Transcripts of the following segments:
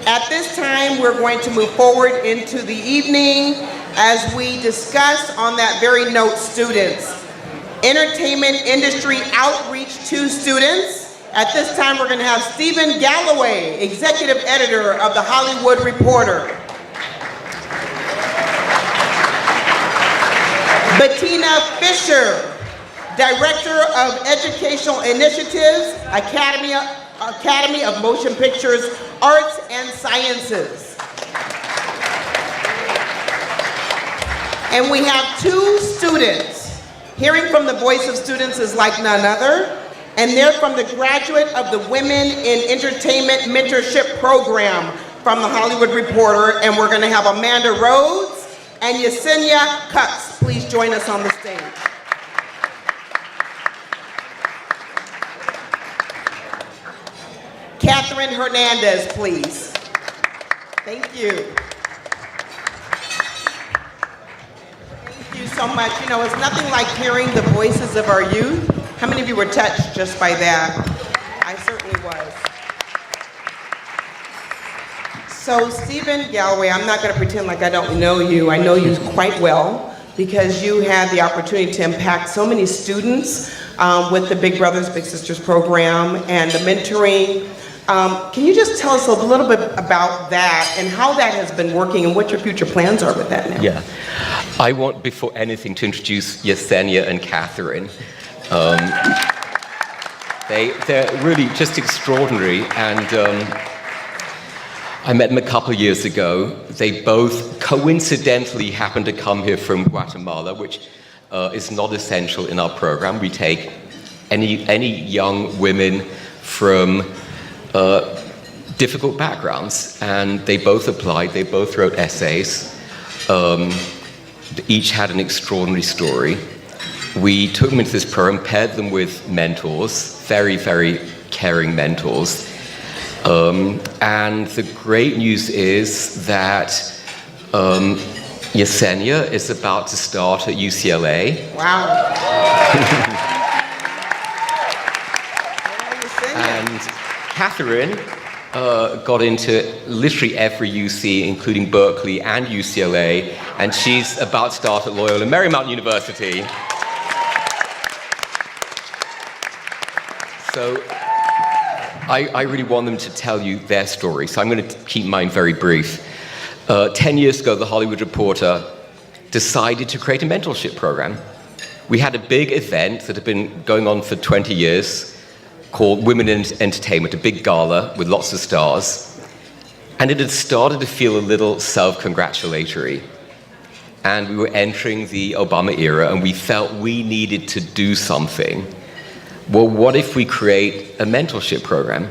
At this time, we're going to move forward into the evening as we discuss on that very note, students. Entertainment industry outreach to students. At this time, we're going to have Stephen Galloway, executive editor of The Hollywood Reporter. Bettina Fisher, Director of Educational Initiatives, Academy of Motion Pictures, Arts and Sciences. And we have two students. Hearing from the voice of students is like none other, and they're from the graduate of the Women in Entertainment Mentorship Program from The Hollywood Reporter, and we're gonna have Amanda Rhodes and Yesenia Cux. Please join us on the stage. Catherine Hernandez, please. Thank you. Thank you so much. You know, it's nothing like hearing the voices of our youth. How many of you were touched just by that? I certainly was. So Stephen Galloway, I'm not going to pretend like I don't know you. I know you quite well because you had the opportunity to impact so many students with the Big Brothers Big Sisters program and the mentoring. Can you just tell us a little bit about that and how that has been working and what your future plans are with that now? Yeah, I want before anything to introduce Yesenia and Catherine. They're really just extraordinary, and I met them a couple of years ago. They both coincidentally happened to come here from Guatemala, which is not essential in our program. We take any young women from difficult backgrounds, and they both applied. They both wrote essays. Each had an extraordinary story. We took them into this program, paired them with mentors, very, very caring mentors. And the great news is that Yesenia is about to start at UCLA. Wow. And Catherine got into literally every UC, including Berkeley and UCLA, and she's about to start at Loyola Marymount University. So I really want them to tell you their story, so I'm going to keep mine very brief. 10 years ago, The Hollywood Reporter decided to create a mentorship program. We had a big event that had been going on for 20 years called Women in Entertainment, a big gala with lots of stars. And it had started to feel a little self-congratulatory. And we were entering the Obama era, and we felt we needed to do something. Well, what if we create a mentorship program?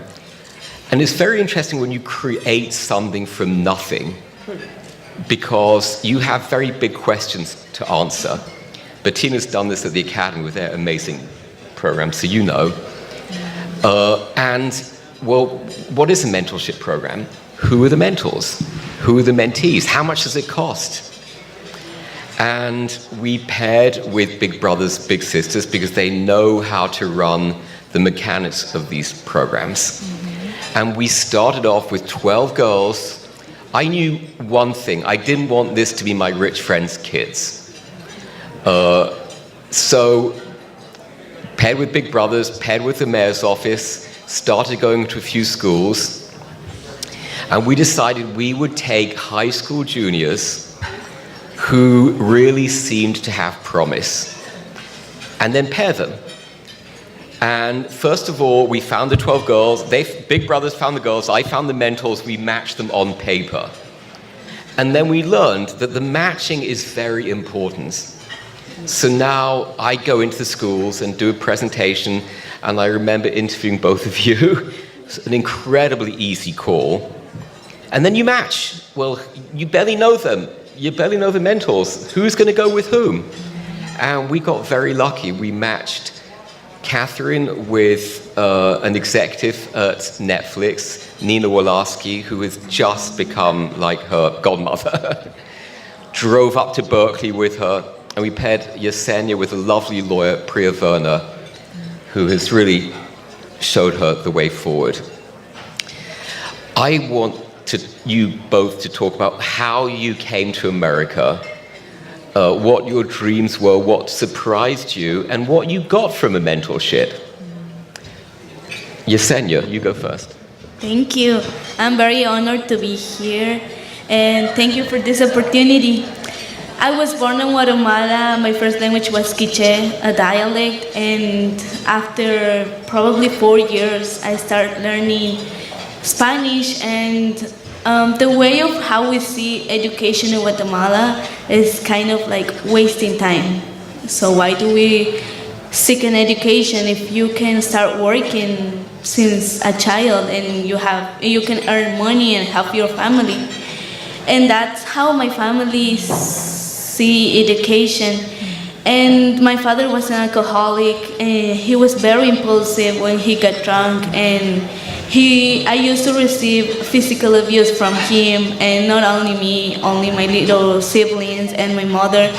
And it's very interesting when you create something from nothing, because you have very big questions to answer. Bettina's done this at the Academy with their amazing program, so you know. Well, what is a mentorship program? Who are the mentors? Who are the mentees? How much does it cost? And we paired with Big Brothers Big Sisters because they know how to run the mechanics of these programs. And we started off with 12 girls. I knew one thing. I didn't want this to be my rich friend's kids. So paired with Big Brothers, paired with the mayor's office, started going to a few schools, and we decided we would take high school juniors who really seemed to have promise, and then pair them. And first of all, we found the 12 girls. Big Brothers found the girls, I found the mentors, we matched them on paper. And then we learned that the matching is very important. So now I go into the schools and do a presentation, and I remember interviewing both of you. It's an incredibly easy call. And then you match. Well, you barely know them. You barely know the mentors. Who's going to go with whom? And we got very lucky. We matched Catherine with an executive at Netflix, Nina Wolarski, who has just become like her godmother. Drove up to Berkeley with her. And we paired Yesenia with a lovely lawyer, Priya Verna, who has really showed her the way forward. I want you both to talk about how you came to America, what your dreams were, what surprised you, and what you got from a mentorship. Yesenia, you go first. Thank you. I'm very honored to be here, and thank you for this opportunity. I was born in Guatemala. My first language was Quiche, a dialect, and after probably 4 years, I started learning Spanish, and the way of how we see education in Guatemala is kind of like wasting time. So why do we seek an education if you can start working since a child and you can earn money and help your family? And that's how my family see education. And my father was an alcoholic, and he was very impulsive when he got drunk, and I used to receive physical abuse from him, and not only me, only my little siblings and my mother.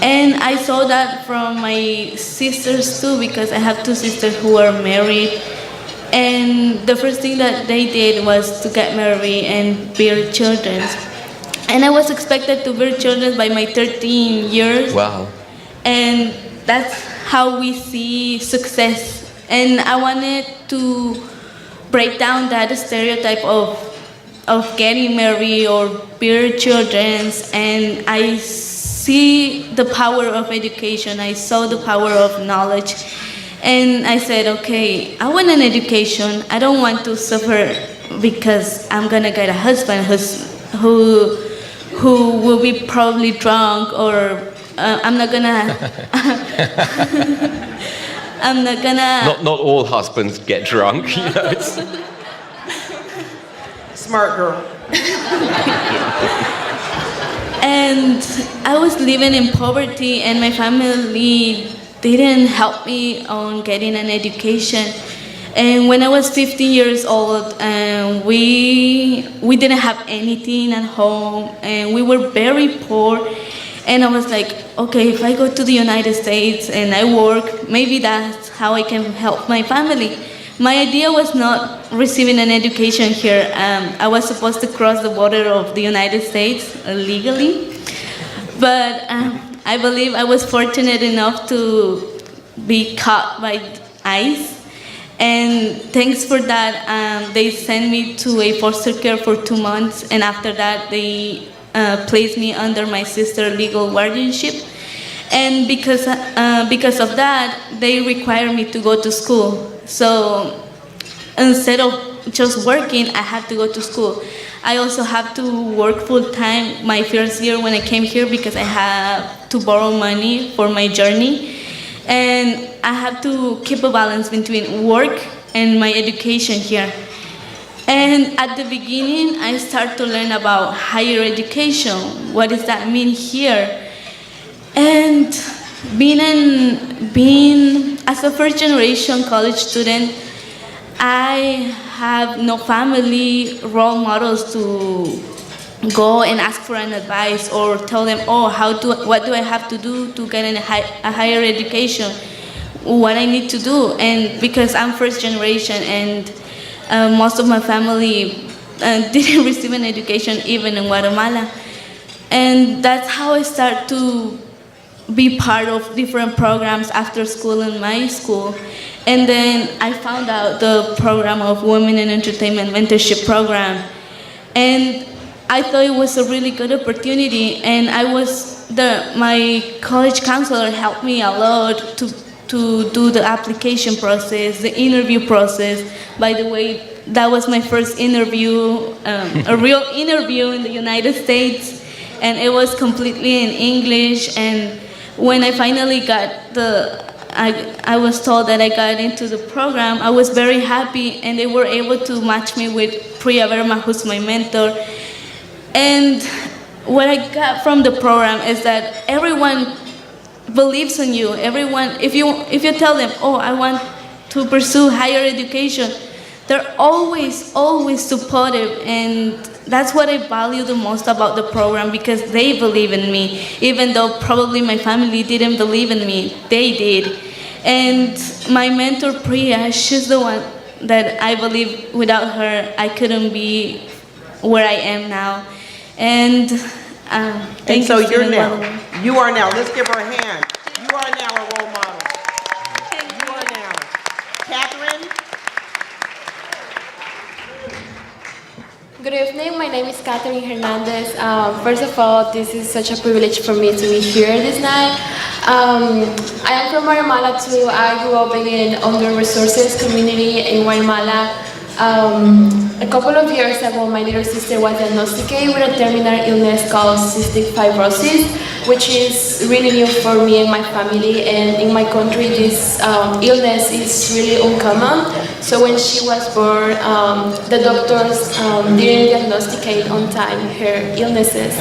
And I saw that from my sisters too, because I have two sisters who are married. And the first thing that they did was to get married and bear children. And I was expected to bear children by my 13 years. Wow. And that's how we see success. And I wanted to break down that stereotype of getting married or bear children. And I see the power of education. I saw the power of knowledge. And I said, okay, I want an education. I don't want to suffer because I'm gonna get a husband who will be probably drunk, or I'm not gonna. Not all husbands get drunk, you know. Smart girl. And I was living in poverty, and my family didn't help me on getting an education. And when I was 15 years old, we didn't have anything at home, and we were very poor. And I was like, okay, if I go to the United States and I work, maybe that's how I can help my family. My idea was not receiving an education here. I was supposed to cross the border of the United States legally, but I believe I was fortunate enough to be caught by ICE. And thanks for that, they sent me to a foster care for 2 months, and after that they placed me under my sister's legal guardianship. And because of that, they required me to go to school. So instead of just working, I had to go to school. I also have to work full time my first year when I came here, because I have to borrow money for my journey. And I have to keep a balance between work and my education here. And at the beginning, I started to learn about higher education. What does that mean here? And being as a first generation college student, I have no family role models to go and ask for an advice or tell them, oh, what do I have to do to get a higher education, what I need to do. And because I'm first generation, and most of my family didn't receive an education even in Guatemala. And that's how I started to be part of different programs after school in my school. And then I found out the program of Women in Entertainment Mentorship Program. And I thought it was a really good opportunity, and my college counselor helped me a lot to do the application process, the interview process. By the way, that was my first interview, a real interview in the United States, and it was completely in English. And when I finally I was told that I got into the program, I was very happy, and they were able to match me with Priya Verma, who's my mentor. And what I got from the program is that everyone believes in you. Everyone, if you tell them, oh, I want to pursue higher education, they're always supportive. And that's what I value the most about the program, because they believe in me. Even though probably my family didn't believe in me, they did. And my mentor, Priya, she's the one that I believe without her, I couldn't be where I am now. And thank And so you, you're Student now, Guadalupe. you are now, let's give her a hand. You are now a role model. Thank You are now. Catherine? Good evening, my name is Catherine Hernandez. First of all, this is such a privilege for me to be here this night. I am from Guatemala too. I grew up in under-resources community in Guatemala. A couple of years ago, my little sister was diagnosed with a terminal illness called cystic fibrosis, which is really new for me and my family. And in my country, this illness is really uncommon. So when she was born, the doctors didn't diagnosticate on time her illnesses.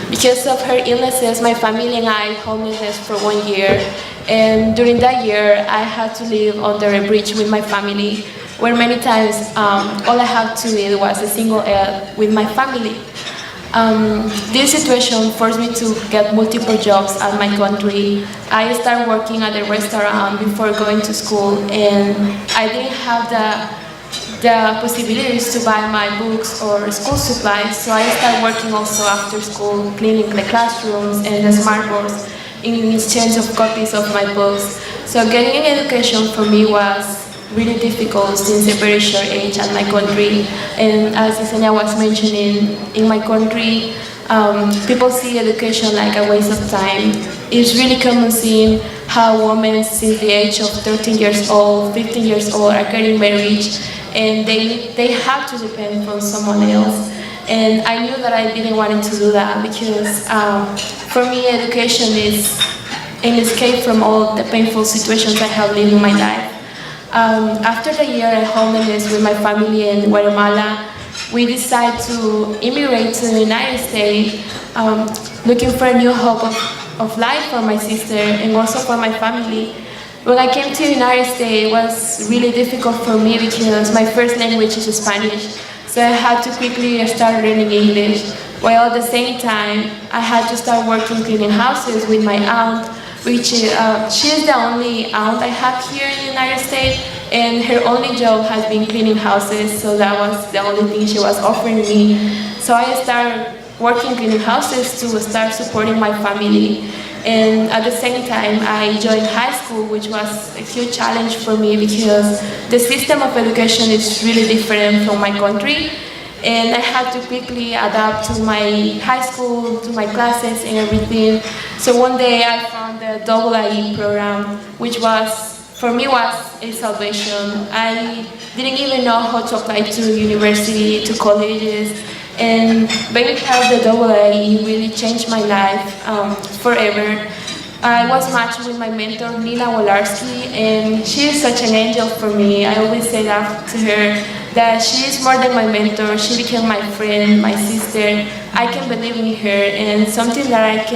Because of her illnesses, my family and I homelessness for 1 year. And during that year, I had to live under a bridge with my family, where many times all I had to eat was a single egg with my family. This situation forced me to get multiple jobs at my country. I started working at a restaurant before going to school, and I didn't have the possibilities to buy my books or school supplies, so I started working also after school, cleaning the classrooms and the smart boards in exchange of copies of my books. So getting an education for me was really difficult since a very short age at my country. And as Yesenia was mentioning, in my country, people see education like a waste of time. It's really common seeing how women since the age of 13 years old, 15 years old are getting married, and they have to depend on someone else. And I knew that I didn't want to do that because for me education is an escape from all the painful situations I have lived in my life. After the year of homelessness with my family in Guatemala, we decided to immigrate to the United States, looking for a new hope of life for my sister and also for my family. When I came to the United States, it was really difficult for me because my first language is Spanish, so I had to quickly start learning English, while at the same time, I had to start working cleaning houses with my aunt, which she is the only aunt I have here in the United States, and her only job has been cleaning houses, so that was the only thing she was offering me. So I started working cleaning houses to start supporting my family. And at the same time, I joined high school, which was a huge challenge for me because the system of education is really different from my country. And I had to quickly adapt to my high school, to my classes and everything. So one day I found the IE program, which for me was a salvation. I didn't even know how to apply to university, to colleges. And being part of the IE really changed my life forever. I was matched with my mentor, Nina Wolarski, and she is such an angel for me. I always say that to her, that she is more than my mentor. She became my friend, my sister. I can believe in her, and something that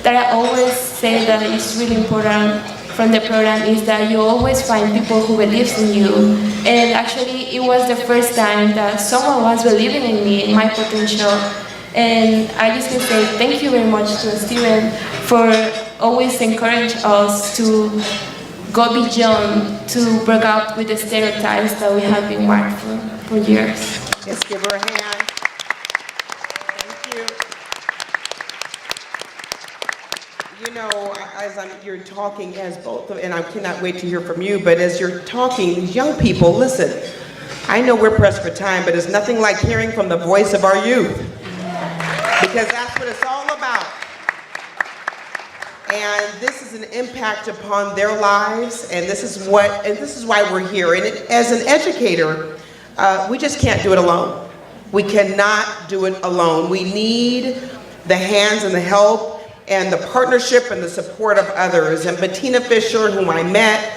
I always say that is really important from the program is that you always find people who believe in you. And actually, it was the first time that someone was believing in me, in my potential. And I just can say thank you very much to Steven for always encourage us to go beyond, to break up with the stereotypes that we have been marked for years. Let's give her a hand. Thank you. You know, as you're talking as both, and I cannot wait to hear from you, but as you're talking, these young people, listen, I know we're pressed for time, but it's nothing like hearing from the voice of our youth, because that's what it's all about. And this is an impact upon their lives, and this is why we're here. And as an educator, we just can't do it alone. We cannot do it alone. We need the hands and the help and the partnership and the support of others. And Bettina Fisher, whom I met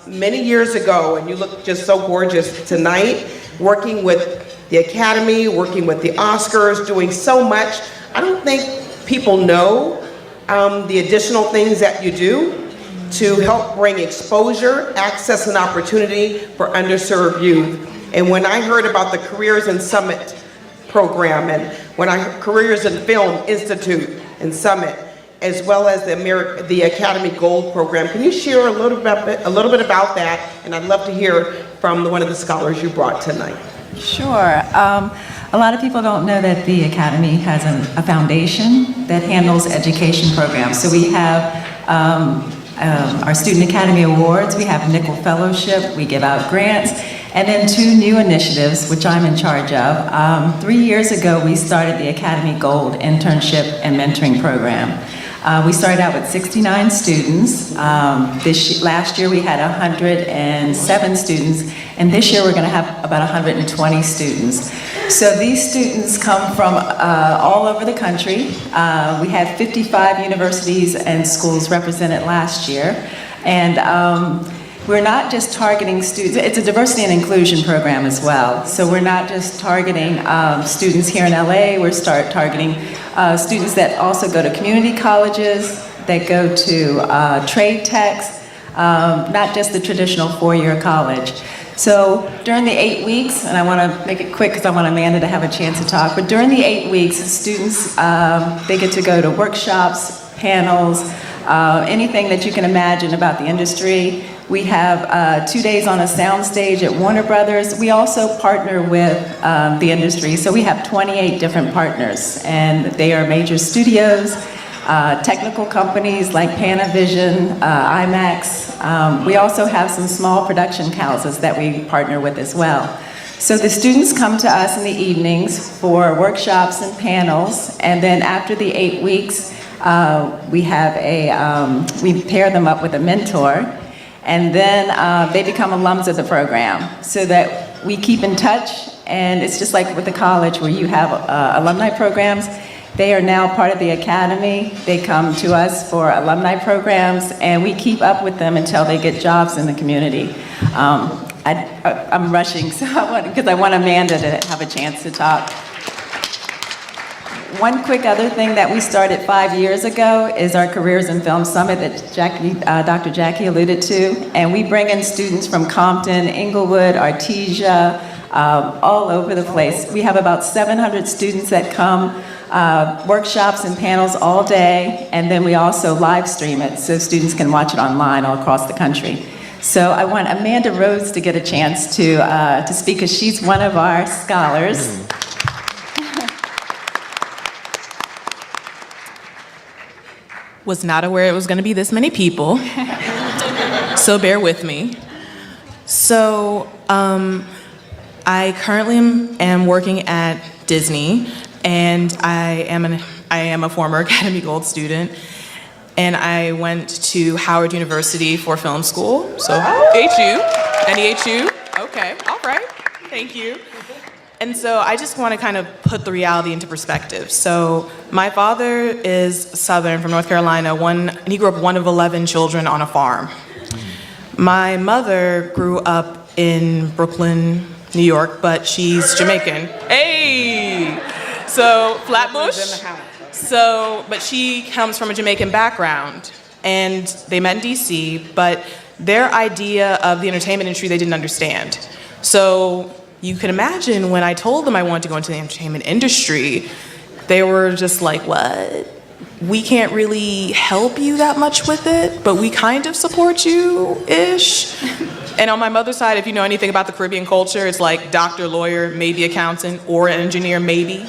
many years ago, and you look just so gorgeous tonight, working with the Academy, working with the Oscars, doing so much. I don't think people know the additional things that you do to help bring exposure, access, and opportunity for underserved youth. And when I heard about the Careers in Summit program, and Careers in Film Institute and Summit, as well as the Academy Gold program, can you share a little bit about that? And I'd love to hear from one of the scholars you brought tonight. Sure. A lot of people don't know that the Academy has a foundation that handles education programs. So we have our Student Academy Awards, we have Nickel Fellowship, we give out grants, and then 2 new initiatives, which I'm in charge of. 3 years ago, we started the Academy Gold Internship and Mentoring Program. We started out with 69 students. Last year we had 107 students, and this year we're going to have about 120 students. So these students come from all over the country. We had 55 universities and schools represented last year, and we're not just targeting students. It's a diversity and inclusion program as well. So we're not just targeting students here in LA. We're targeting students that also go to community colleges, that go to trade techs, not just the traditional 4-year college. So during the 8 weeks, and I want to make it quick because I want Amanda to have a chance to talk, but during the 8 weeks, students, they get to go to workshops, panels, anything that you can imagine about the industry. We have 2 days on a soundstage at Warner Brothers. We also partner with the industry, so we have 28 different partners, and they are major studios, technical companies like Panavision, IMAX. We also have some small production houses that we partner with as well. So the students come to us in the evenings for workshops and panels, and then after the 8 weeks, we pair them up with a mentor, and then they become alums of the program, so that we keep in touch. And it's just like with the college where you have alumni programs. They are now part of the Academy. They come to us for alumni programs, and we keep up with them until they get jobs in the community. I'm rushing, because I want Amanda to have a chance to talk. One quick other thing that we started 5 years ago is our Careers in Film Summit that Dr. Jackie alluded to. And we bring in students from Compton, Inglewood, Artesia, all over the place. We have about 700 students that come, workshops and panels all day, and then we also live stream it so students can watch it online all across the country. So I want Amanda Rhodes to get a chance to speak, because she's one of our scholars. Was not aware it was going to be this many people, so bear with me. So I currently am working at Disney, and I am a former Academy Gold student, and I went to Howard University for film school. So HU, NEHU, okay, all right, thank you. And so I just want to kind of put the reality into perspective. So my father is Southern, from North Carolina. He grew up one of 11 children on a farm. My mother grew up in Brooklyn, New York, but she's Jamaican. Hey! So Flatbush. But she comes from a Jamaican background, and they met in DC, but their idea of the entertainment industry they didn't understand. So you can imagine when I told them I wanted to go into the entertainment industry, they were just like, what? We can't really help you that much with it, but we kind of support you-ish. And on my mother's side, if you know anything about the Caribbean culture, it's like doctor, lawyer, maybe accountant, or engineer, maybe.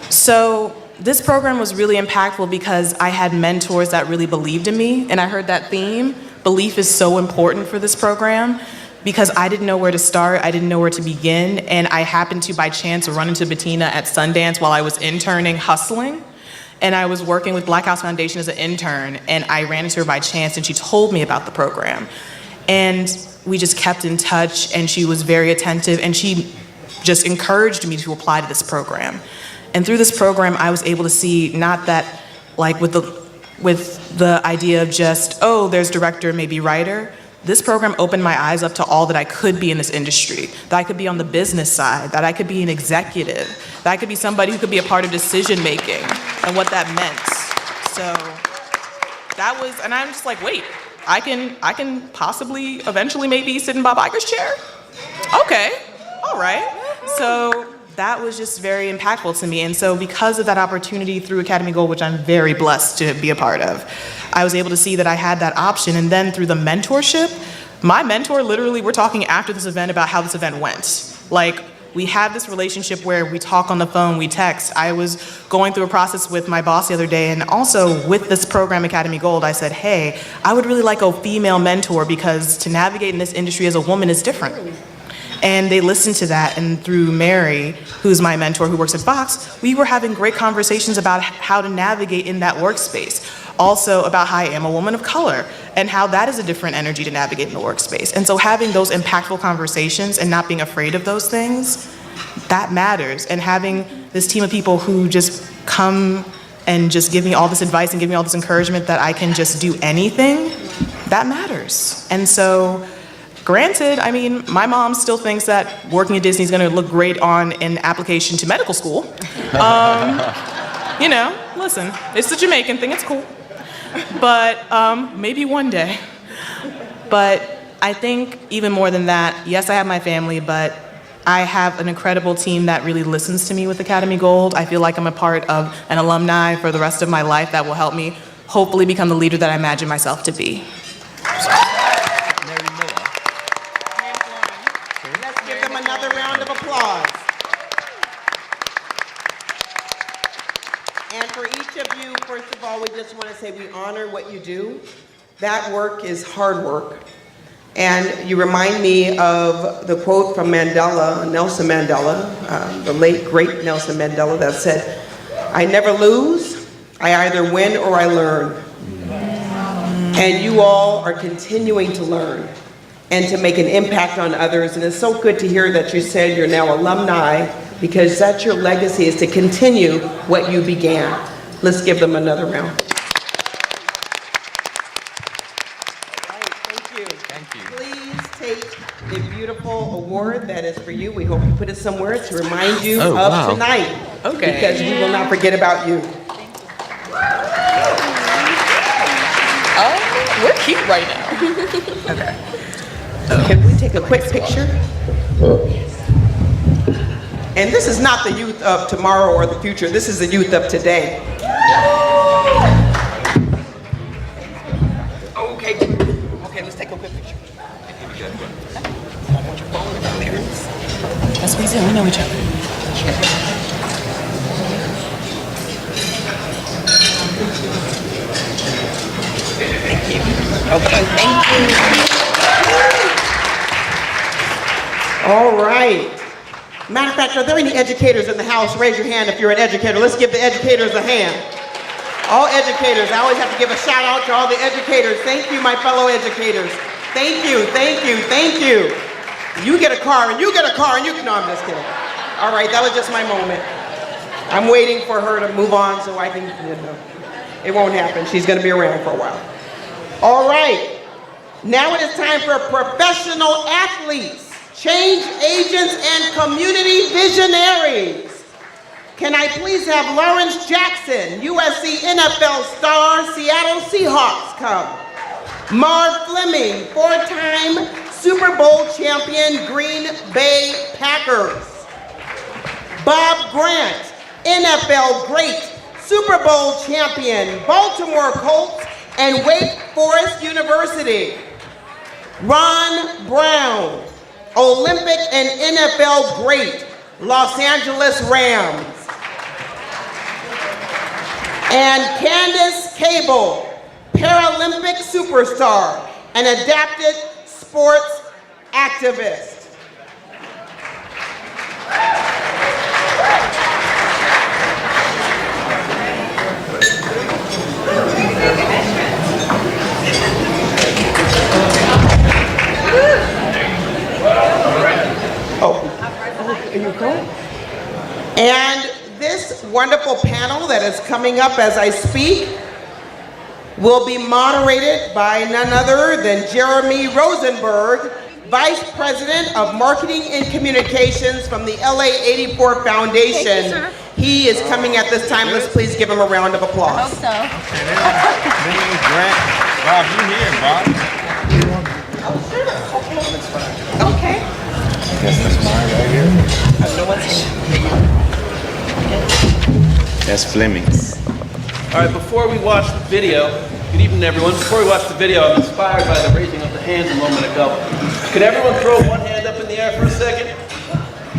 So this program was really impactful because I had mentors that really believed in me, and I heard that theme. Belief is so important for this program, because I didn't know where to start, I didn't know where to begin, and I happened to, by chance, run into Bettina at Sundance while I was interning, hustling, and I was working with Black House Foundation as an intern, and I ran into her by chance, and she told me about the program. And we just kept in touch, and she was very attentive, and she just encouraged me to apply to this program. And through this program, I was able to see, not that, like with the idea of just, oh, there's director, maybe writer. This program opened my eyes up to all that I could be in this industry, that I could be on the business side, that I could be an executive, that I could be somebody who could be a part of decision making and what that meant. So that was, and I'm just like, wait, I can possibly eventually maybe sit in Bob Iger's chair? Okay, all right. So that was just very impactful to me. And so because of that opportunity through Academy Gold, which I'm very blessed to be a part of, I was able to see that I had that option. And then through the mentorship, my mentor literally, we're talking after this event about how this event went. Like, we have this relationship where we talk on the phone, we text. I was going through a process with my boss the other day, and also with this program, Academy Gold, I said, hey, I would really like a female mentor because to navigate in this industry as a woman is different. And they listened to that, and through Mary, who's my mentor who works at Fox, we were having great conversations about how to navigate in that workspace. Also about how I am a woman of color and how that is a different energy to navigate in the workspace. And so having those impactful conversations and not being afraid of those things, that matters. And having this team of people who just come and just give me all this advice and give me all this encouragement that I can just do anything, that matters. And so, granted, I mean, my mom still thinks that working at Disney is gonna look great on an application to medical school. You know, listen, it's the Jamaican thing, it's cool. But maybe one day. But I think even more than that, yes, I have my family, but I have an incredible team that really listens to me with Academy Gold. I feel like I'm a part of an alumni for the rest of my life that will help me hopefully become the leader that I imagine myself to be. Let's give them another round of applause. And for each of you, first of all, we just want to say we honor what you do. That work is hard work. And you remind me of the quote from Mandela, Nelson Mandela, the late, great Nelson Mandela, that said, I never lose, I either win or I learn. And you all are continuing to learn and to make an impact on others. And it's so good to hear that you said you're now alumni, because that's your legacy, is to continue what you began. Let's give them another round. All right, thank you. Thank you. Please take the beautiful award that is for you. We hope you put it somewhere to remind you Oh, of wow. tonight. Okay. Because we will not forget about you. We're cute right now. Okay. Can we take a quick picture? And this is not the youth of tomorrow or the future. This is the youth of today. Okay. Okay, let's take a quick picture. Let's squeeze in, we know each other. Okay, thank you. All right. Matter of fact, are there any educators in the house? Raise your hand if you're an educator. Let's give the educators a hand. All educators. I always have to give a shout out to all the educators. Thank you, my fellow educators. Thank you, thank you, thank you. You get a car, and you get a car, and you can, no, I'm just kidding. All right, that was just my moment. I'm waiting for her to move on so I can, you know, it won't happen. She's gonna be around for a while. All right, now it is time for professional athletes, change agents, and community visionaries. Can I please have Lawrence Jackson, USC NFL star, Seattle Seahawks, come. Marv Fleming, four-time Super Bowl champion, Green Bay Packers. Bob Grant, NFL great, Super Bowl champion, Baltimore Colts, and Wake Forest University. Ron Brown, Olympic and NFL great, Los Angeles Rams. And Candace Cable, Paralympic superstar and adapted sports activist. Are you cool? And this wonderful panel that is coming up as I speak will be moderated by none other than Jeremy Rosenberg, Vice President of Marketing and Communications from the LA 84 Foundation. Thank you, sir. He is coming at this time. Let's please give him a round of applause. So, Grant. Bob, you here, Bob? Okay. Guess that's mine right here. That's Fleming's. All right, before we watch the video, good evening everyone. Before we watch the video, I'm inspired by the raising of the hands a moment ago. Could everyone throw one hand up in the air for a second?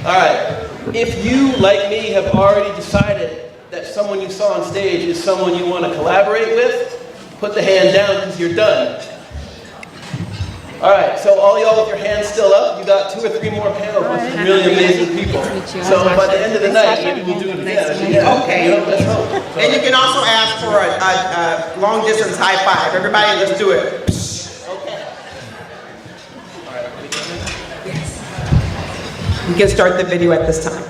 All right, If you, like me, have already decided that someone you saw on stage is someone you want to collaborate with, put the hand down because you're done. All right, so all y'all with your hands still up, you got 2 or 3 more panels with some really amazing people. So by the end of the night, maybe we'll do it again. Okay. Let's hope. And you can also ask for a long distance high five. Everybody, let's do it. Okay. You can start the video at this time.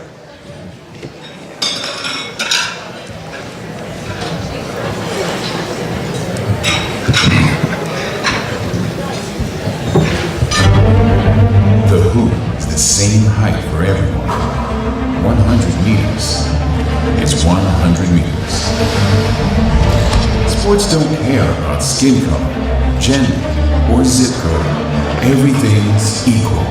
The hoop is the same height for everyone. 100 meters. It's 100 meters. Sports don't care about skin color, gender, or zip code. Everything's equal.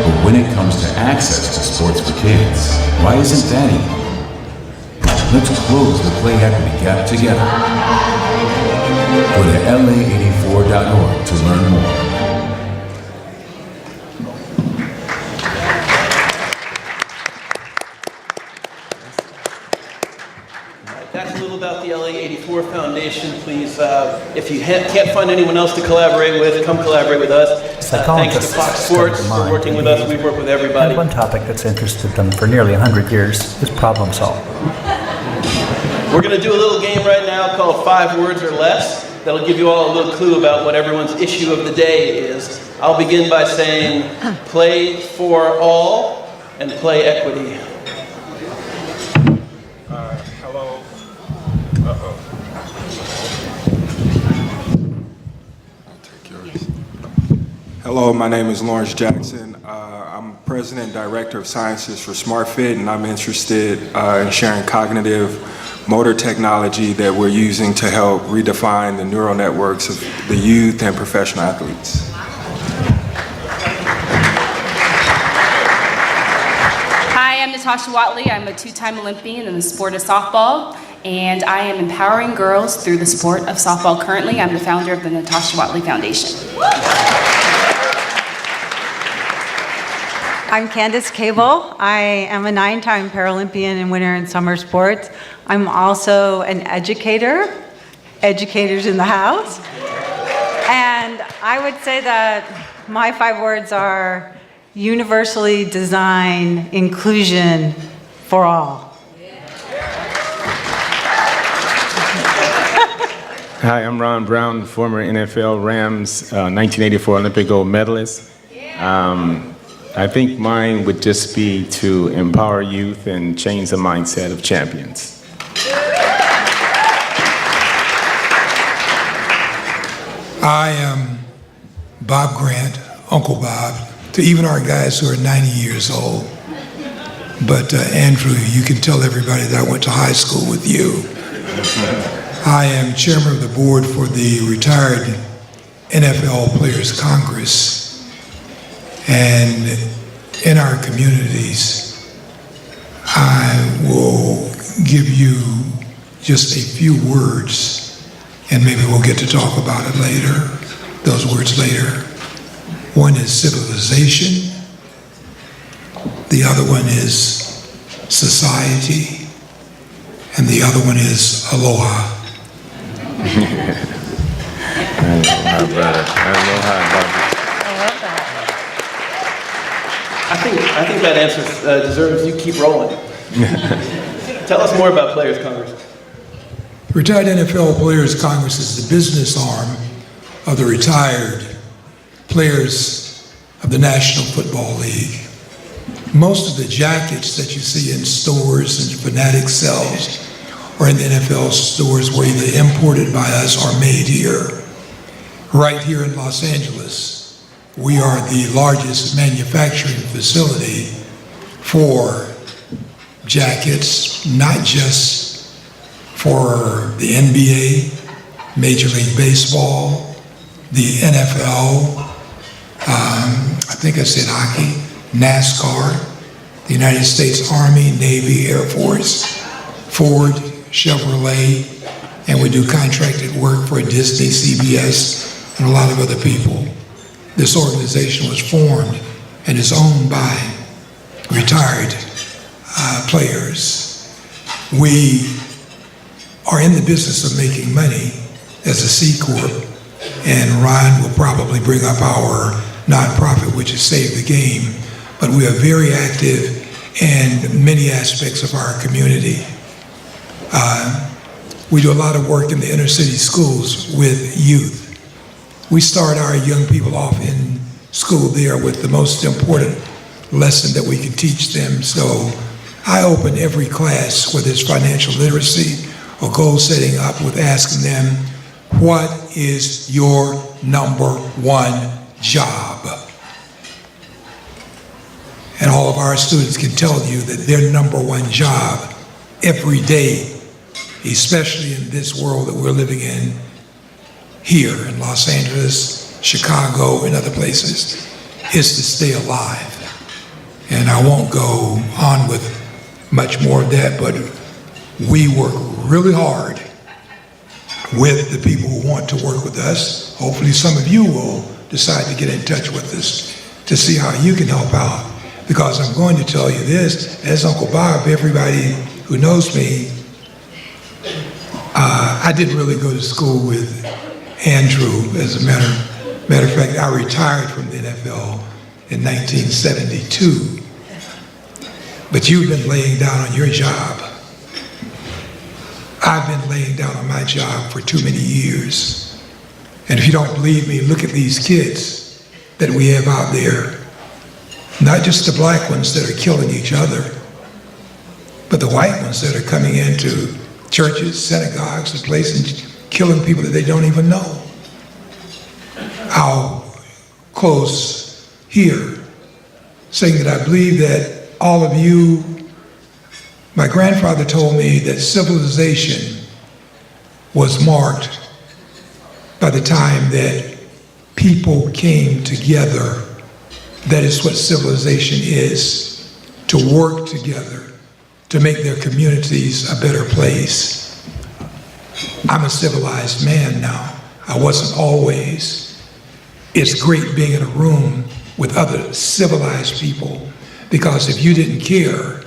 But when it comes to access to sports for kids, why isn't that equal? Let's close the play equity gap together. Go to la84.org to learn more. That's a little about the LA84 Foundation. Please, if you can't find anyone else to collaborate with, come collaborate with us. Thanks to Fox Sports for working with us. We work with everybody. And one topic that's interested them for nearly 100 years is problem solving. We're going to do a little game right now called 5 Words or Less. That'll give you all a little clue about what everyone's issue of the day is. I'll begin by saying play for all and play equity. Hello. I'll take yours. Hello, my name is Lawrence Jackson. I'm President and Director of Sciences for SmartFit, and I'm interested in sharing cognitive motor technology that we're using to help redefine the neural networks of the youth and professional athletes. Hi, I'm Natasha Watley. I'm a 2-time Olympian in the sport of softball, and I am empowering girls through the sport of softball currently. I'm the founder of the Natasha Watley Foundation. I'm Candace Cable. I am a 9-time Paralympian in winter and summer sports. I'm also an educator, educators in the house. And I would say that my 5 words are universally design inclusion for all. Hi, I'm Ron Brown, former NFL Rams 1984 Olympic gold medalist. I think mine would just be to empower youth and change the mindset of champions. I am Bob Grant, Uncle Bob, to even our guys who are 90 years old. But Andrew, you can tell everybody that I went to high school with you. I am chairman of the board for the Retired NFL Players Congress. And in our communities, I will give you just a few words, and maybe we'll get to talk about it later, those words later. One is civilization. The other one is society. And the other one is aloha. Aloha, brother. Aloha, brother. I think that answer deserves you keep rolling. Tell us more about Players Congress. The Retired NFL Players Congress is the business arm of the retired players of the National Football League. Most of the jackets that you see in stores and Fanatics sells or in the NFL stores were either imported by us or made here. Right here in Los Angeles, we are the largest manufacturing facility for jackets, not just for the NBA, Major League Baseball, the NFL, I think I said hockey, NASCAR, the United States Army, Navy, Air Force, Ford, Chevrolet, and we do contracted work for Disney, CBS, and a lot of other people. This organization was formed and is owned by retired players. We are in the business of making money as a C Corp, and Ron will probably bring up our nonprofit, which is Save the Game, but we are very active in many aspects of our community. We do a lot of work in the inner city schools with youth. We start our young people off in school there with the most important lesson that we can teach them. So I open every class, whether it's financial literacy or goal setting up, with asking them, what is your number one job? And all of our students can tell you that their number one job every day, especially in this world that we're living in here in Los Angeles, Chicago, and other places, is to stay alive. And I won't go on with much more of that, but we work really hard with the people who want to work with us. Hopefully some of you will decide to get in touch with us to see how you can help out. Because I'm going to tell you this, as Uncle Bob, everybody who knows me, I didn't really go to school with Andrew. As a matter of fact, I retired from the NFL in 1972. But you've been laying down on your job. I've been laying down on my job for too many years. And if you don't believe me, look at these kids that we have out there. Not just the black ones that are killing each other, but the white ones that are coming into churches, synagogues, and places, and killing people that they don't even know. I'll close here saying that I believe that all of you, my grandfather told me that civilization was marked by the time that people came together. That is what civilization is, to work together, to make their communities a better place. I'm a civilized man now. I wasn't always. It's great being in a room with other civilized people, because if you didn't care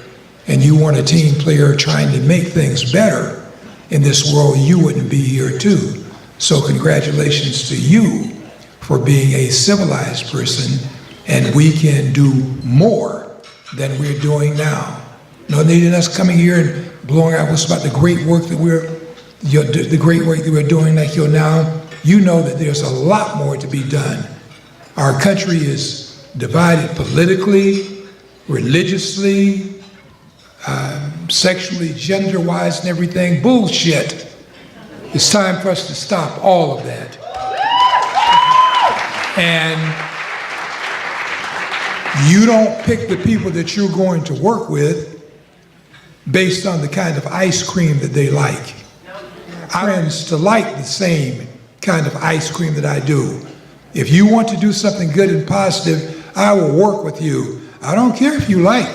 and you weren't a team player trying to make things better in this world, you wouldn't be here too. So congratulations to you for being a civilized person, and we can do more than we're doing now. No need in us coming here and blowing out what's about the great work that we're doing like you're now. You know that there's a lot more to be done. Our country is divided politically, religiously, sexually, gender-wise, and everything. Bullshit. It's time for us to stop all of that. And you don't pick the people that you're going to work with based on the kind of ice cream that they like. I friends to like the same kind of ice cream that I do. If you want to do something good and positive, I will work with you. I don't care if you like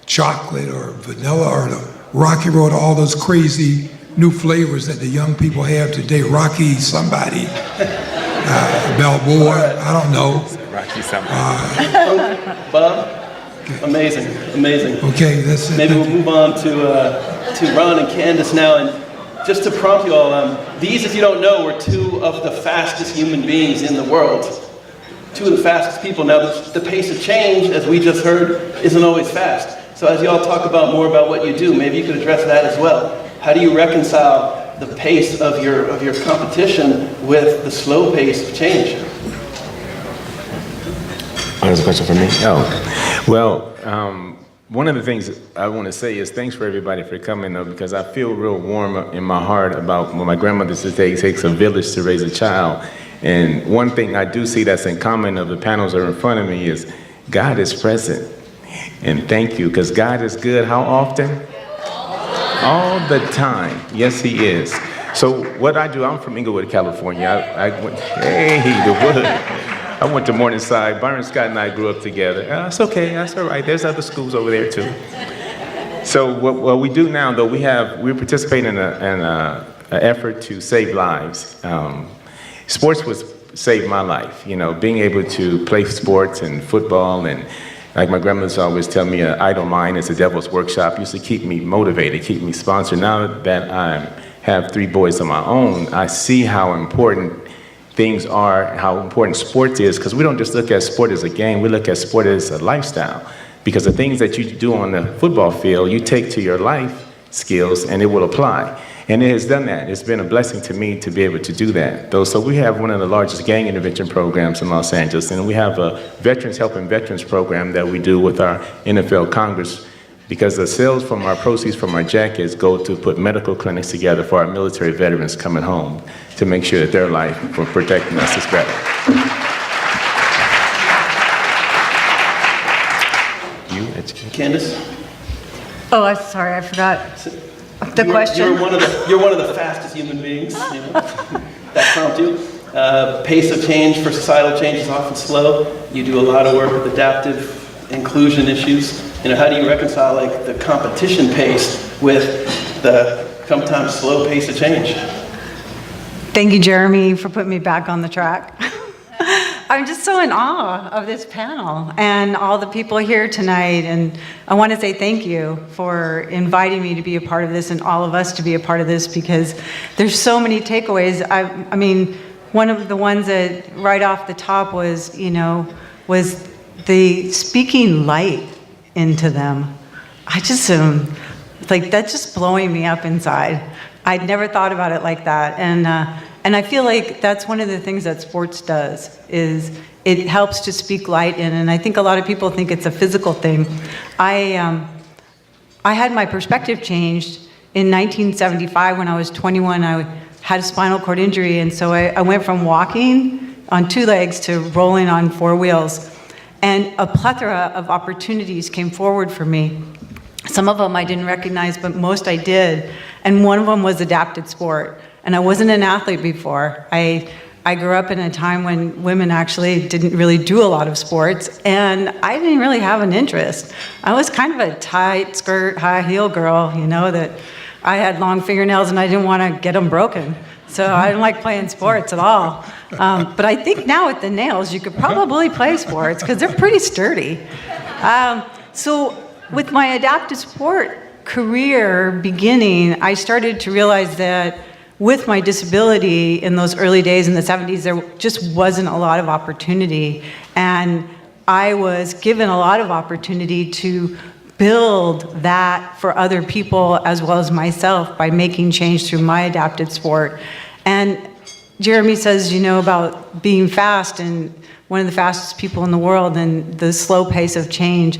chocolate or vanilla or the Rocky Road, all those crazy new flavors that the young people have today. Rocky somebody, Balboa, I don't know. Rocky somebody. Bob, amazing, amazing. Okay, that's it. Maybe we'll move on to Ron and Candace now. And just to prompt you all, these, if you don't know, were two of the fastest human beings in the world. Two of the fastest people. Now, the pace of change, as we just heard, isn't always fast. So as you all talk about more about what you do, maybe you could address that as well. How do you reconcile the pace of your competition with the slow pace of change? There's a question for me? Oh, well, one of the things I want to say is thanks for everybody for coming, though, because I feel real warm in my heart about when my grandmother used to say it takes a village to raise a child. And one thing I do see that's in common of the panels that are in front of me is God is present. And thank you, because God is good how often? All the time. Yes, He is. So what I do, I'm from Inglewood, California. I went, hey, the wood. I went to Morningside. Byron Scott and I grew up together. That's okay, that's all right. There's other schools over there too. So what we do now, though, we participate in an effort to save lives. Sports saved my life. You know, being able to play sports and football and Like my grandmother's always tell me, an idle mind is a devil's workshop. Used to keep me motivated, keep me sponsored. Now that I have 3 boys of my own, I see how important things are, how important sports is, because we don't just look at sport as a game, we look at sport as a lifestyle. Because the things that you do on the football field, you take to your life skills and it will apply. And it has done that. It's been a blessing to me to be able to do that. So we have one of the largest gang intervention programs in Los Angeles, and we have a Veterans Helping Veterans program that we do with our NFL Congress, because the sales from our proceeds from our jackets go to put medical clinics together for our military veterans coming home to make sure that their life for protecting us is better. Candace? Oh, I'm sorry, I forgot the question. You're one of the fastest human beings, you know, that prompt you. Pace of change for societal change is often slow. You do a lot of work with adaptive inclusion issues. You know, how do you reconcile like the competition pace with the sometimes slow pace of change? Thank you, Jeremy, for putting me back on the track. I'm just so in awe of this panel and all the people here tonight, and I want to say thank you for inviting me to be a part of this and all of us to be a part of this, because there's so many takeaways. I mean, one of the ones that right off the top was, you know, was the speaking light into them. I just like, that's just blowing me up inside. I'd never thought about it like that, and I feel like that's one of the things that sports does, is it helps to speak light in, and I think a lot of people think it's a physical thing. I had my perspective changed in 1975 when I was 21. I had a spinal cord injury, and so I went from walking on 2 legs to rolling on 4 wheels. And a plethora of opportunities came forward for me. Some of them I didn't recognize, but most I did. And one of them was adapted sport. And I wasn't an athlete before. I grew up in a time when women actually didn't really do a lot of sports, and I didn't really have an interest. I was kind of a tight skirt, high heel girl, you know, that I had long fingernails and I didn't want to get them broken. So I didn't like playing sports at all. But I think now with the nails, you could probably play sports because they're pretty sturdy. So with my adaptive sport career beginning, I started to realize that with my disability in those early days in the 70s, there just wasn't a lot of opportunity. And I was given a lot of opportunity to build that for other people as well as myself by making change through my adapted sport. And Jeremy says, you know, about being fast and one of the fastest people in the world and the slow pace of change.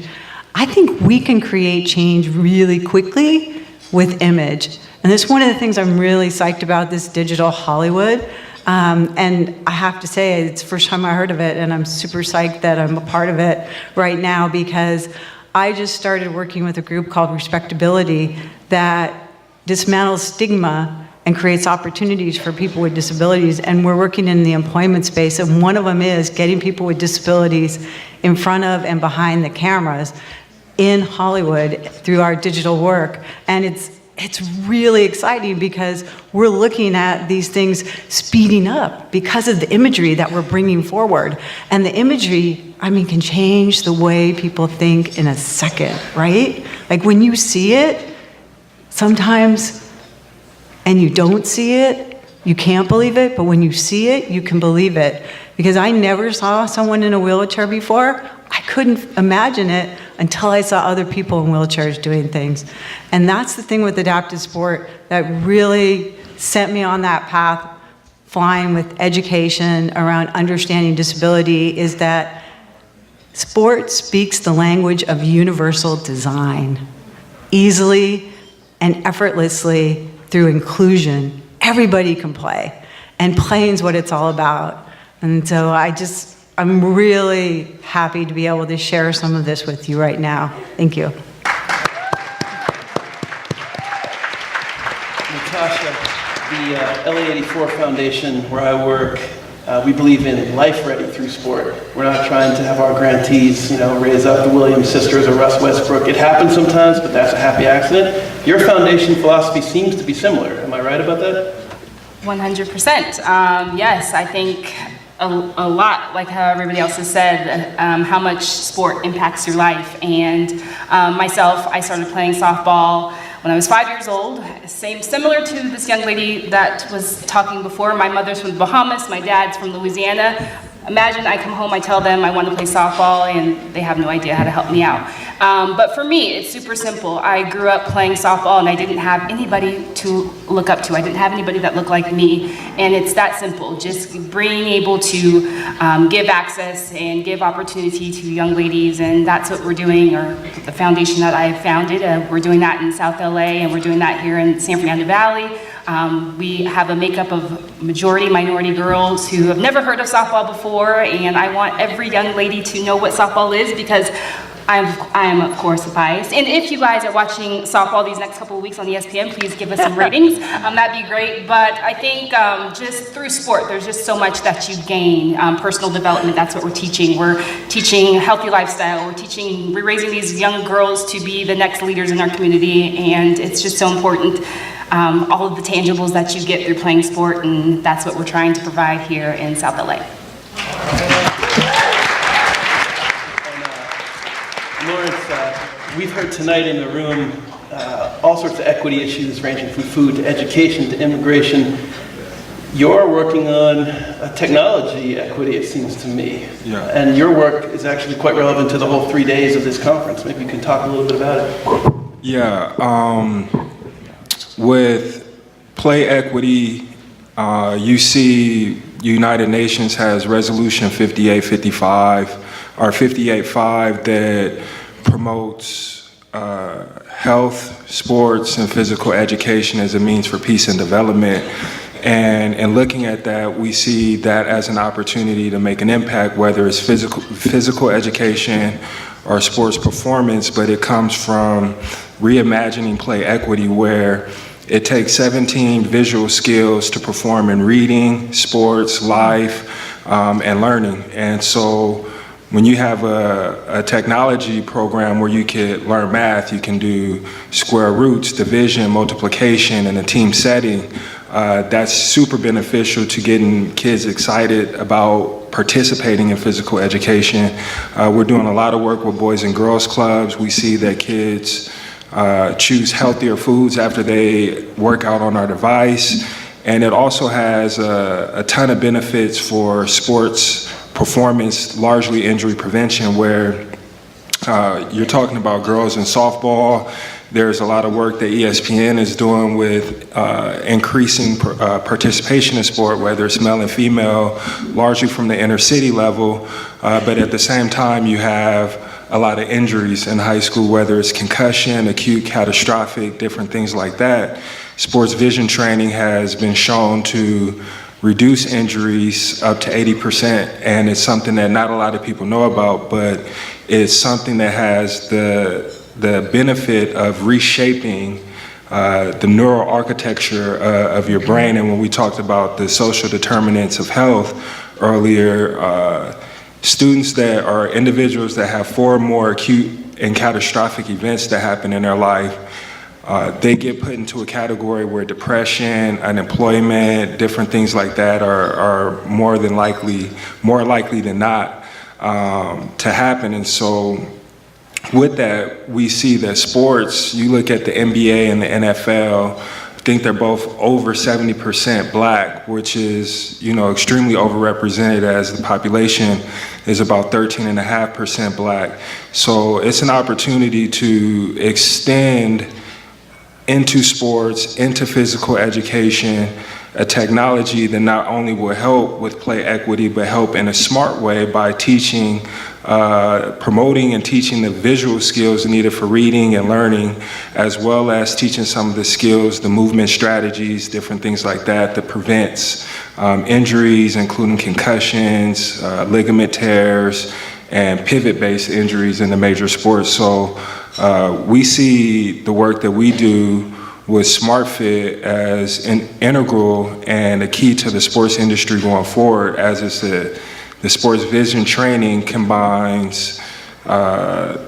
I think we can create change really quickly with image. And this is one of the things I'm really psyched about, this digital Hollywood. And I have to say, it's the first time I heard of it, and I'm super psyched that I'm a part of it right now, because I just started working with a group called Respectability that dismantles stigma and creates opportunities for people with disabilities. And we're working in the employment space, and one of them is getting people with disabilities in front of and behind the cameras in Hollywood through our digital work. And it's really exciting because we're looking at these things speeding up because of the imagery that we're bringing forward. And the imagery, I mean, can change the way people think in a second, right? Like when you see it, sometimes, and you don't see it, you can't believe it, but when you see it, you can believe it. Because I never saw someone in a wheelchair before. I couldn't imagine it until I saw other people in wheelchairs doing things. And that's the thing with adaptive sport that really sent me on that path, flying with education around understanding disability, is that sport speaks the language of universal design, easily and effortlessly through inclusion. Everybody can play, and playing is what it's all about. And so I'm really happy to be able to share some of this with you right now. Thank you. Natasha, the LA84 Foundation, where I work, we believe in life ready through sport. We're not trying to have our grantees, raise up the Williams sisters or Russ Westbrook. It happens sometimes, but that's a happy accident. Your foundation philosophy seems to be similar. Am I right about that? 100%. Yes, I think a lot, like how everybody else has said, how much sport impacts your life. And myself, I started playing softball when I was 5 years old. Similar to this young lady that was talking before. My mother's from the Bahamas, my dad's from Louisiana. Imagine I come home, I tell them I want to play softball, and they have no idea how to help me out. But for me, it's super simple. I grew up playing softball, and I didn't have anybody to look up to. I didn't have anybody that looked like me, and it's that simple. Just being able to give access and give opportunity to young ladies, and that's what we're doing, or the foundation that I founded. We're doing that in South LA, and we're doing that here in San Fernando Valley. We have a makeup of majority minority girls who have never heard of softball before, and I want every young lady to know what softball is, because I am of course biased. And if you guys are watching softball these next couple of weeks on ESPN, please give us some ratings. That'd be great. But I think just through sport, there's just so much that you gain. Personal development, that's what we're teaching. We're teaching healthy lifestyle. We're raising these young girls to be the next leaders in our community, and it's just so important. All of the tangibles that you get through playing sport, and that's what we're trying to provide here in South LA. Lawrence, we've heard tonight in the room all sorts of equity issues ranging from food to education to immigration. You're working on technology equity, it seems to me. Yeah. And your work is actually quite relevant to the whole 3 days of this conference. Maybe you can talk a little bit about it. Yeah. With play equity, you see United Nations has Resolution 5855 or 58.5 that promotes health, sports, and physical education as a means for peace and development. And looking at that, we see that as an opportunity to make an impact, whether it's physical education or sports performance, but it comes from reimagining play equity, where it takes 17 visual skills to perform in reading, sports, life, and learning. And so when you have a technology program where you can learn math, you can do square roots, division, multiplication in a team setting, that's super beneficial to getting kids excited about participating in physical education. We're doing a lot of work with Boys and Girls Clubs. We see that kids choose healthier foods after they work out on our device. And it also has a ton of benefits for sports performance, largely injury prevention, where you're talking about girls in softball. There's a lot of work that ESPN is doing with increasing participation in sport, whether it's male and female, largely from the inner city level. But at the same time, you have a lot of injuries in high school, whether it's concussion, acute, catastrophic, different things like that. Sports vision training has been shown to reduce injuries up to 80%, and it's something that not a lot of people know about, but it's something that has the benefit of reshaping the neural architecture of your brain. And when we talked about the social determinants of health earlier, students that are individuals that have 4 or more acute and catastrophic events that happen in their life, they get put into a category where depression, unemployment, different things like that are more likely than not to happen. And so with that, we see that sports, you look at the NBA and the NFL, I think they're both over 70% black, which is, extremely overrepresented, as the population is about 13.5% black. So it's an opportunity to extend into sports, into physical education, a technology that not only will help with play equity, but help in a smart way by teaching, promoting and teaching the visual skills needed for reading and learning, as well as teaching some of the skills, the movement strategies, different things like that prevents injuries, including concussions, ligament tears, and pivot-based injuries in the major sports. So we see the work that we do with SmartFit as an integral and a key to the sports industry going forward, as it's the sports vision training combines the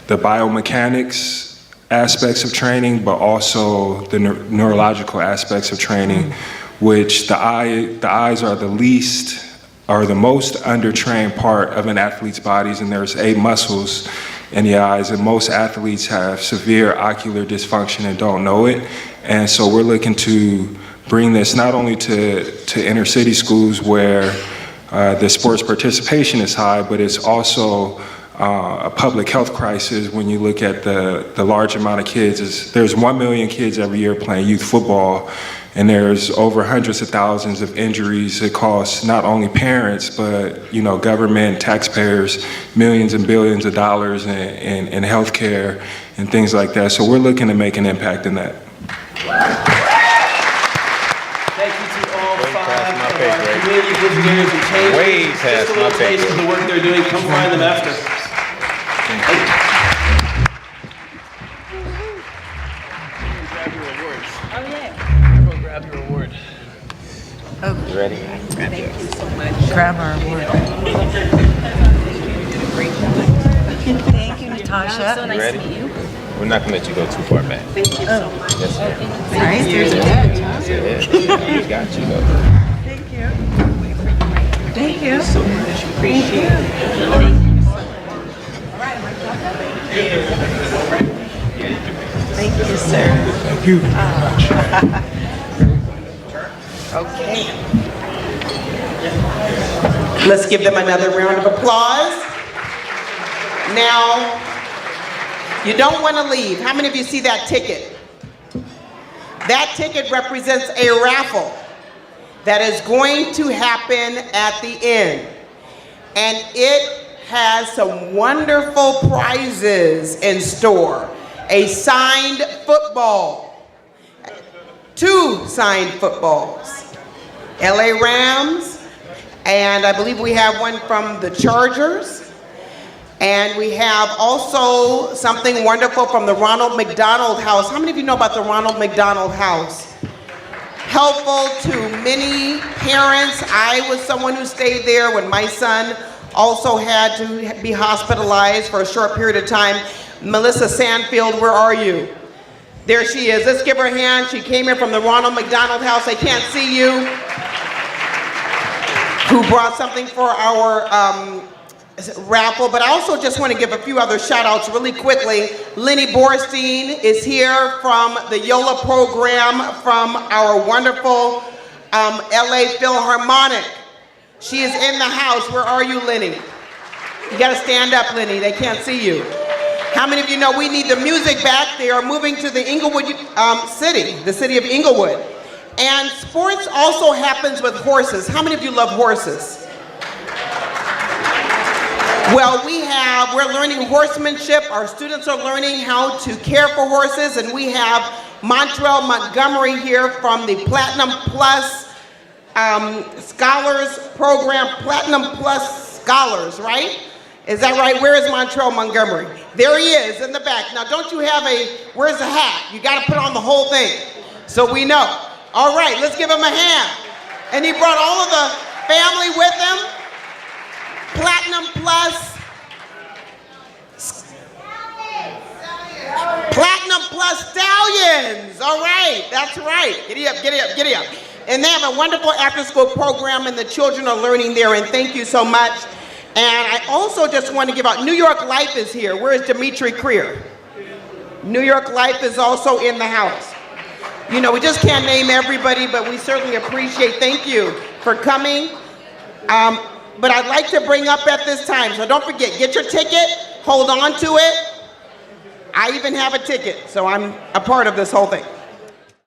biomechanics aspects of training, but also the neurological aspects of training, which the eyes are the least are the most undertrained part of an athlete's bodies, and there's 8 muscles in the eyes, and most athletes have severe ocular dysfunction and don't know it. And so we're looking to bring this not only to inner city schools where the sports participation is high, but it's also a public health crisis when you look at the large amount of kids. There's 1 million kids every year playing youth football, and there's over hundreds of thousands of injuries. It costs not only parents, but government, taxpayers, millions and billions of dollars in healthcare and things like that. So we're looking to make an impact in that. Thank you to all 5 of our community visitors and changers. Way Just past a little my taste of the work they're doing. Come find them after. You ready? Grab our award. Thank you, Natasha. So nice to meet you. We're not gonna let you go too far back. Thank you so much. Yes, sir. Right, there's a edge, huh? Yeah, we got you though. Thank you. Thank you. Appreciate it. Thank you, sir. Thank you very much. Okay. Let's give them another round of applause. Now, you don't want to leave. How many of you see that ticket? That ticket represents a raffle that is going to happen at the end. And it has some wonderful prizes in store. A signed football, 2 signed footballs, LA Rams, and I believe we have one from the Chargers. And we have also something wonderful from the Ronald McDonald House. How many of you know about the Ronald McDonald House? Helpful to many parents. I was someone who stayed there when my son also had to be hospitalized for a short period of time. Melissa Sandfield, where are you? There she is. Let's give her a hand. She came in from the Ronald McDonald House. I can't see you. Who brought something for our raffle, but I also just want to give a few other shout outs really quickly. Lenny Borstein is here from the YOLA program from our wonderful LA Philharmonic. She is in the house. Where are you, Lenny? You got to stand up, Lenny. They can't see you. How many of you know we need the music back? They are moving to the Inglewood city, the city of Inglewood. And sports also happens with horses. How many of you love horses? Well, we're learning horsemanship. Our students are learning how to care for horses, and we have Montrell Montgomery here from the Platinum Plus Scholars Program. Platinum Plus Scholars, right? Is that right? Where is Montrell Montgomery? There he is in the back. Now, don't you have where's the hat? You got to put on the whole thing so we know. All right, let's give him a hand. And he brought all of the family with him. Platinum Plus Stallions. All right, that's right. Giddy up, giddy up, giddy up. And they have a wonderful after-school program, and the children are learning there, and thank you so much. And I also just want to give out, New York Life is here. Where is Dimitri Creer? New York Life is also in the house. You know, we just can't name everybody, but we certainly appreciate, thank you for coming. But I'd like to bring up at this time, so don't forget, get your ticket, hold on to it. I even have a ticket, so I'm a part of this whole thing.